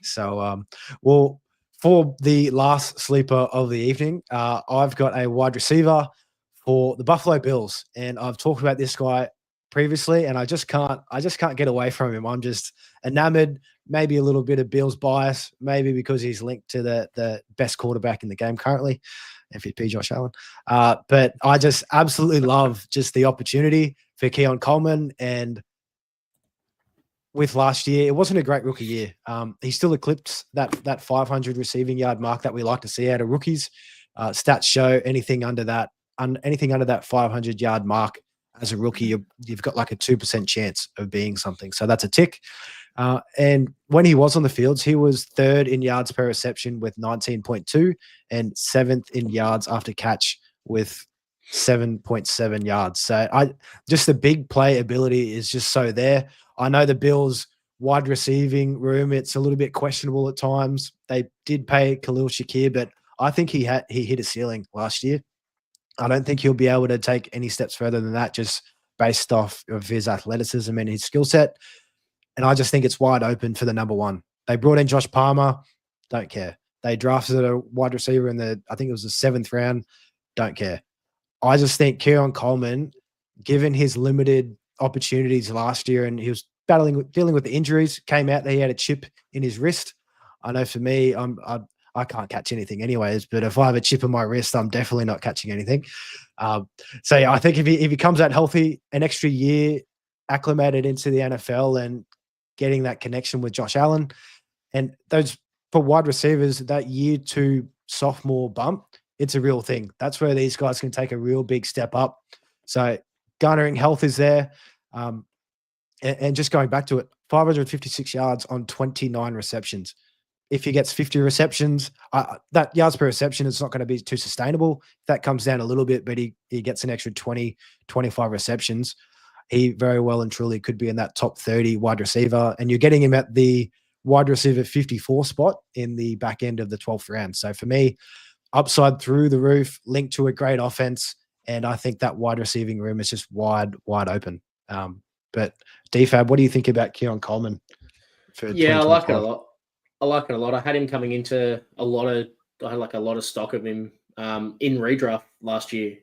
So, for the last sleeper of the evening, I've got a wide receiver for the Buffalo Bills, and I've talked about this guy previously, and I just can't get away from him. I'm just enamored. Maybe a little bit of Bills bias, maybe because he's linked to the best quarterback in the game currently, MVP Josh Allen. But I just absolutely love just the opportunity for Keon Coleman. And with last year, it wasn't a great rookie year. He still eclipsed that 500 receiving yard mark that we like to see out of rookies. Stats show anything under that 500 yard mark as a rookie, you've got like a 2% chance of being something. So that's a tick. And when he was on the fields, he was 3rd in yards per reception with 19.2 and 7th in yards after catch with 7.7 yards. So just the big play ability is just so there. I know the Bills wide receiving room, it's a little bit questionable at times. They did pay Khalil Shakir, but I think he hit a ceiling last year. I don't think he'll be able to take any steps further than that, just based off of his athleticism and his skill set. And I just think it's wide open for the number one. They brought in Josh Palmer, don't care. They drafted a wide receiver in I think it was the 7th round, don't care. I just think Keon Coleman, given his limited opportunities last year, and he was dealing with the injuries, came out there, he had a chip in his wrist. I know for me, I can't catch anything anyways, but if I have a chip in my wrist, I'm definitely not catching anything. So yeah, I think if he comes out healthy, an extra year acclimated into the NFL and getting that connection with Josh Allen, and those for wide receivers, that year 2 sophomore bump, it's a real thing. That's where these guys can take a real big step up. So garnering health is there. And just going back to it, 556 yards on 29 receptions. If he gets 50 receptions, that yards per reception is not going to be too sustainable. That comes down a little bit, but he gets an extra 20, 25 receptions. He very well and truly could be in that top 30 wide receiver. And you're getting him at the wide receiver 54 spot in the back end of the 12th round. So for me, upside through the roof, linked to a great offense. And I think that wide receiving room is just wide open. But DFAB, what do you think about Keon Coleman? Yeah, I like it a lot. I had him coming into I had like a lot of stock of him in redraft last year.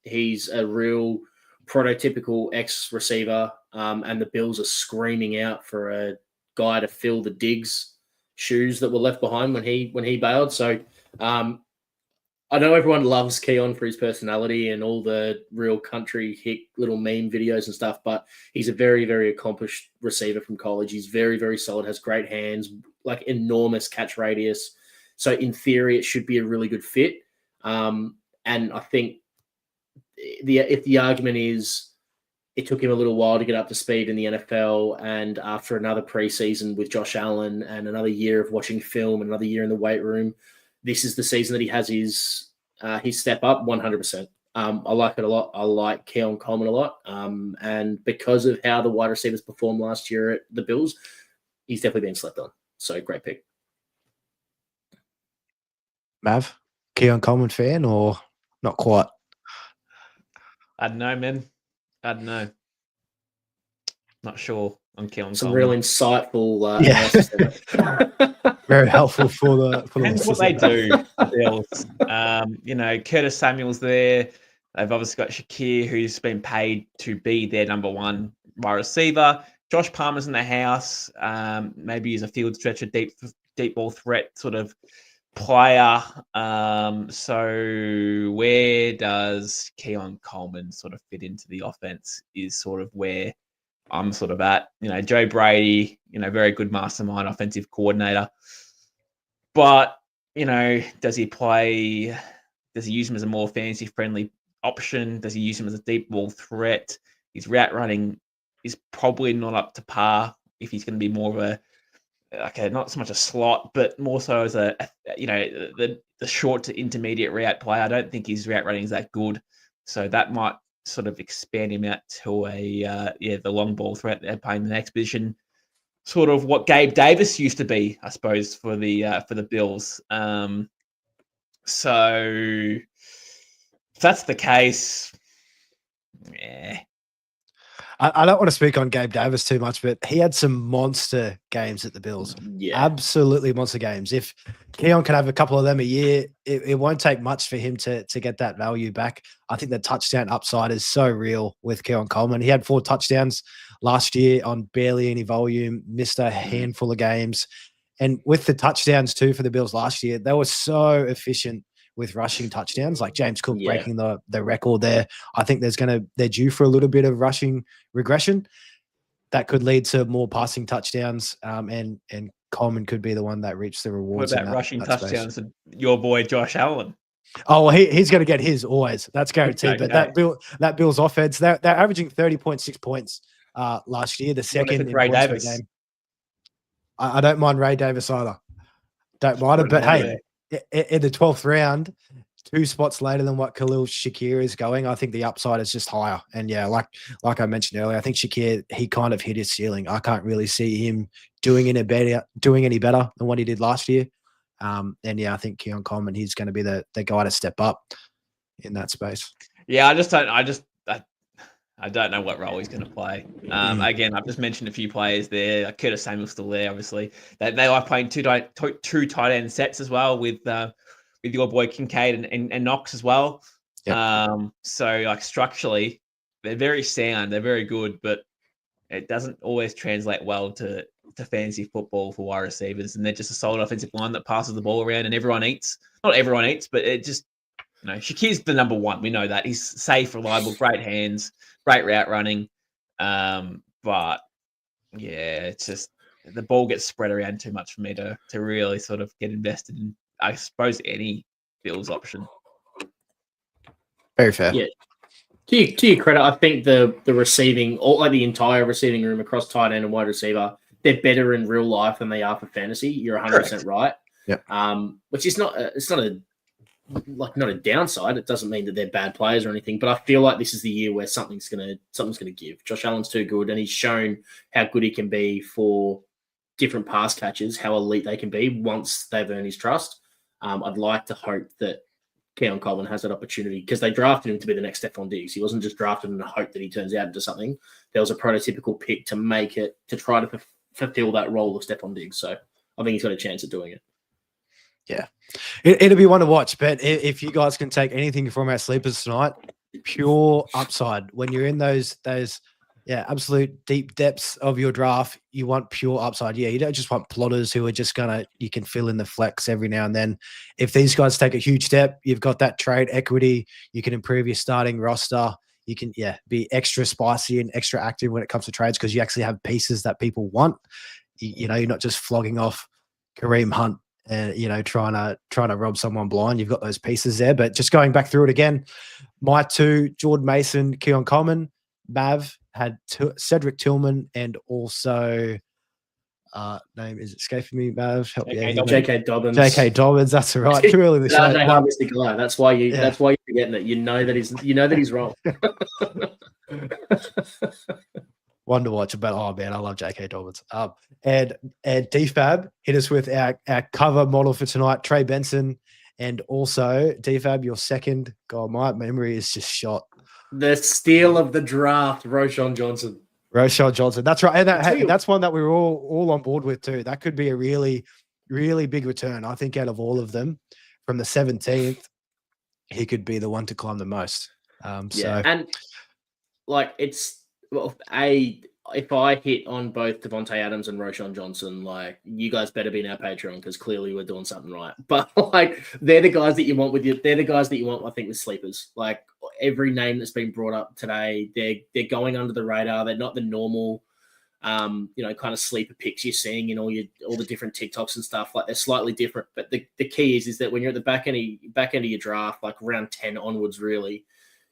He's a real prototypical ex-receiver, and the Bills are screaming out for a guy to fill the Diggs shoes that were left behind when he bailed. So I know everyone loves Keon for his personality and all the real country hick little meme videos and stuff, but he's a very, very accomplished receiver from college. He's very, very solid, has great hands, like enormous catch radius. So in theory, it should be a really good fit. And I think if the argument is it took him a little while to get up to speed in the NFL, and after another preseason with Josh Allen and another year of watching film and another year in the weight room, this is the season that he has his step up 100%. I like it a lot. I like Keon Coleman a lot. And because of how the wide receivers performed last year at the Bills, he's definitely been slept on. So great pick. Mav, Keon Coleman fan or not quite? I don't know, man. I don't know. Not sure on Keon Some Coleman. real insightful analysis there. Very helpful for the Depends what they do. The Bills. Curtis Samuel's there. They've obviously got Shakir, who's been paid to be their number one wide receiver. Josh Palmer's in the house. Maybe he's a field stretcher, deep ball threat sort of player. So where does Keon Coleman sort of fit into the offense is sort of where I'm sort of at. Joe Brady, very good mastermind, offensive coordinator. But, does he use him as a more fantasy-friendly option? Does he use him as a deep ball threat? His route running is probably not up to par if he's going to be more of not so much a slot, but more so as the short to intermediate route play. I don't think his route running is that good. So that might sort of expand him out to the long ball threat. They're playing the next position. Sort of what Gabe Davis used to be, I suppose, for the Bills. So if that's the case, yeah. I don't want to speak on Gabe Davis too much, but he had some monster games at the Bills. Yeah. Absolutely monster games. If Keon can have a couple of them a year, it won't take much for him to get that value back. I think the touchdown upside is so real with Keon Coleman. He had 4 touchdowns last year on barely any volume, missed a handful of games. And with the touchdowns too for the Bills last year, they were so efficient with rushing touchdowns, like James Cook breaking the record there. I think they're due for a little bit of rushing regression that could lead to more passing touchdowns. And Coleman could be the one that reaps the rewards. What about rushing touchdowns to your boy Josh Allen? Oh, well, he's going to get his always. That's guaranteed. Okay. But that Bills offense, they're averaging 30.6 points last year, the second in Ray points Davis? per game. I don't mind Ray Davis either. Don't mind it, but hey, in the 12th round, 2 spots later than what Khalil Shakir is going, I think the upside is just higher. And yeah, like I mentioned earlier, I think Shakir, he kind of hit his ceiling. I can't really see him doing any better than what he did last year. And yeah, I think Keon Coleman, he's going to be the guy to step up in that space. Yeah, I don't know what role he's going to play. Again, I've just mentioned a few players there. Curtis Samuel's still there, obviously. They like playing two tight end sets as well with your boy Kincaid and Knox as well. Yep. So like structurally, they're very sound. They're very good, but it doesn't always translate well to fantasy football for wide receivers. And they're just a solid offensive line that passes the ball around and everyone eats. Not everyone eats, but it just, Shakir's the number one. We know that. He's safe, reliable, great hands, great route running. But yeah, it's just the ball gets spread around too much for me to really sort of get invested in, I suppose, any Bills option. Very fair. Yeah. To your credit, I think the receiving, or like the entire receiving room across tight end and wide receiver, they're better in real life than they are for fantasy. You're 100% right. Yep. Which is not a downside. It doesn't mean that they're bad players or anything, but I feel like this is the year where something's gonna give. Josh Allen's too good, and he's shown how good he can be for different pass catches, how elite they can be once they've earned his trust. I'd like to hope that Keon Coleman has that opportunity, because they drafted him to be the next Stephon Diggs. He wasn't just drafted in the hope that he turns out into something. There was a prototypical pick to try to fulfill that role of Stephon Diggs. So I think he's got a chance at doing it. Yeah, it'll be one to watch. But if you guys can take anything from our sleepers tonight, pure upside. When you're in those absolute deep depths of your draft, you want pure upside. Yeah, you don't just want plotters who are just you can fill in the flex every now and then. If these guys take a huge step, you've got that trade equity. You can improve your starting roster. You can be extra spicy and extra active when it comes to trades, because you actually have pieces that people want. You're not just flogging off Kareem Hunt and trying to rob someone blind. You've got those pieces there. But just going back through it again, my two, Jordan Mason, Keon Coleman. Mav had Cedric Tillman, and also name is escaping me. Mav, help me. J.K. Dobbins. J.K. Dobbins. That's right. Too early in the show. That's why you're forgetting it. You know that he's wrong. One to watch, but oh man, I love J.K. Dobbins. And DFAB hit us with our cover model for tonight, Trey Benson, and also DFAB, your second. God, my memory is just shot. The steal of the draft, Roschon Johnson. That's right, and that's one that we were all on board with too. That could be a really, really big return. I think out of all of them, from the 17th, he could be the one to climb the most. And like if I hit on both Devontae Adams and Roschon Johnson, like, you guys better be in our Patreon, because clearly we're doing something right. But like, they're the guys that you want they're the guys that you want, I think, with sleepers. Like, every name that's been brought up today, they're going under the radar. They're not the normal, kind of sleeper picks you're seeing in all the different TikToks and stuff. Like, they're slightly different. But the key is that when you're at the back end of your draft, like round 10 onwards, really,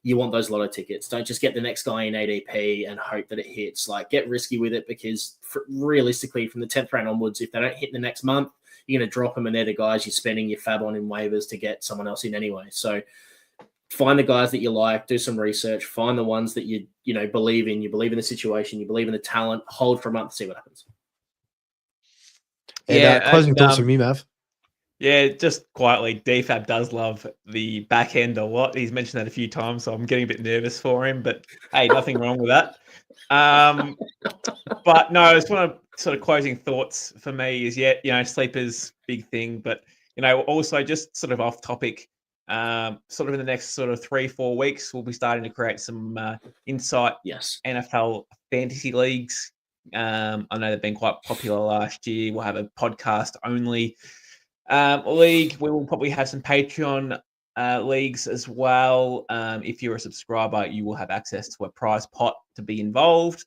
you want those lotto tickets. Don't just get the next guy in ADP and hope that it hits. Like, get risky with it, because realistically, from the 10th round onwards, if they don't hit in the next month, you're going to drop them, and they're the guys you're spending your fab on in waivers to get someone else in anyway. So find the guys that you like, do some research, find the ones that you believe in. You believe in the situation, you believe in the talent, hold for a month, see what happens. Closing thoughts from you, Mav. Yeah, just quietly, DFAB does love the back end a lot. He's mentioned that a few times, so I'm getting a bit nervous for him. But hey, nothing wrong with that. But no, it's one of sort of closing thoughts for me is, sleepers, big thing. But, also just sort of off topic, sort of in the next sort of 3-4 weeks, we'll be starting to create some Insight NFL fantasy leagues. I know they've been quite popular last year. We'll have a podcast only league. We will probably have some Patreon leagues as well. If you're a subscriber, you will have access to a prize pot to be involved,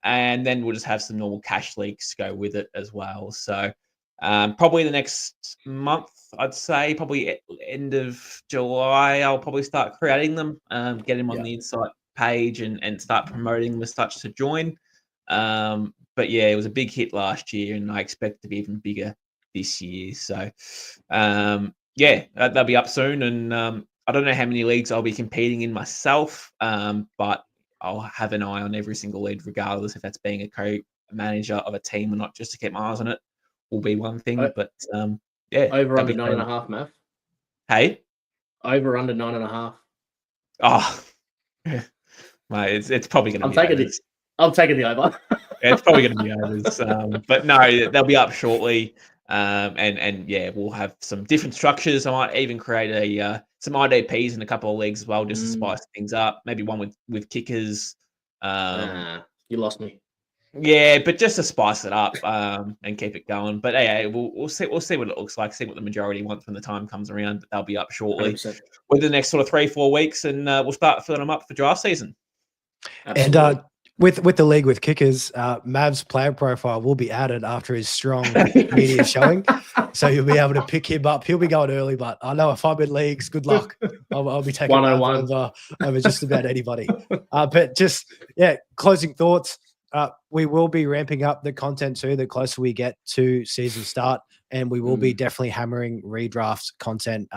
and then we'll just have some normal cash leagues to go with it as well. So probably the next month, I'd say probably end of July, I'll probably start creating them, get them on the Insight page and start promoting them as such to join. But yeah, it was a big hit last year, and I expect it to be even bigger this year. So yeah, they'll be up soon. And I don't know how many leagues I'll be competing in myself, but I'll have an eye on every single league, regardless if that's being a co-manager of a team or not, just to keep my eyes on it will be one thing. But yeah. Over under 9.5, Mav. Hey? Over under 9.5. Oh, mate, it's probably going to be overs. I'm taking the over. It's probably going to be overs. But no, they'll be up shortly. And yeah, we'll have some different structures. I might even create some IDPs in a couple of leagues as well, just to spice things up. Maybe one with kickers. You lost me. Yeah, but just to spice it up and keep it going. But yeah, we'll see what it looks like. See what the majority wants when the time comes around. But they'll be up shortly 100%. within the next sort of 3-4 weeks, and we'll start filling them up for draft season. Absolutely. And with the league with kickers, Mav's player profile will be added after his strong media showing, so you'll be able to pick him up. He'll be going early, but I know if I'm in leagues, good luck. I'll be taking Mav over just about anybody. But just closing thoughts. We will be ramping up the content too the closer we get to season start, and we will be definitely hammering redraft content.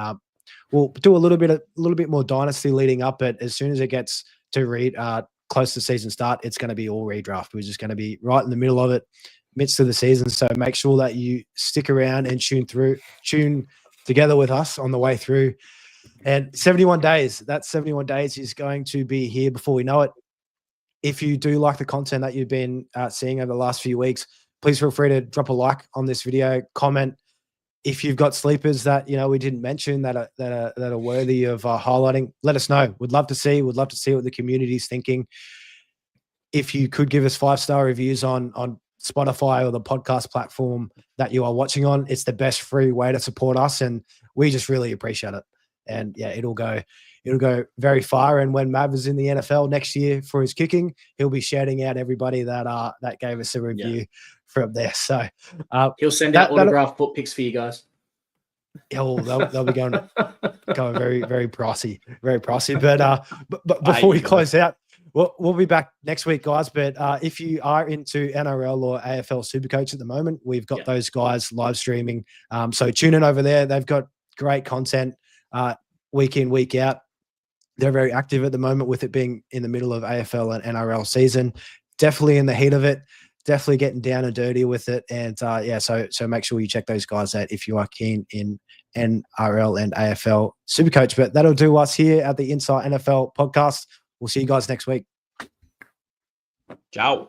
We'll do a little bit more dynasty leading up, but as soon as it gets to close to season start, it's going to be all redraft. We're just going to be right in the middle of it, midst of the season. So make sure that you stick around and tune together with us on the way through. And 71 days, that 71 days is going to be here before we know it. If you do like the content that you've been seeing over the last few weeks, please feel free to drop a like on this video, comment. If you've got sleepers that we didn't mention that are worthy of highlighting, let us know. We'd love to see what the community is thinking. If you could give us 5-star reviews on Spotify or the podcast platform that you are watching on, it's the best free way to support us, and we just really appreciate it. And yeah, it'll go very far. And when Mav is in the NFL next year for his kicking, he'll be shouting out everybody that gave us a review from there. So he'll send out autographed foot pics for you guys. Yeah, well, they'll be going very, very pricey, very pricey. But before we close out, we'll be back next week, guys. But if you are into NRL or AFL Supercoach at the moment, we've got those guys live streaming. So tune in over there. They've got great content week in, week out. They're very active at the moment with it being in the middle of AFL and NRL season. Definitely in the heat of it. Definitely getting down and dirty with it. And so make sure you check those guys out if you are keen in NRL and AFL Supercoach. But that'll do us here at the Inside NFL podcast. We'll see you guys next week. Ciao.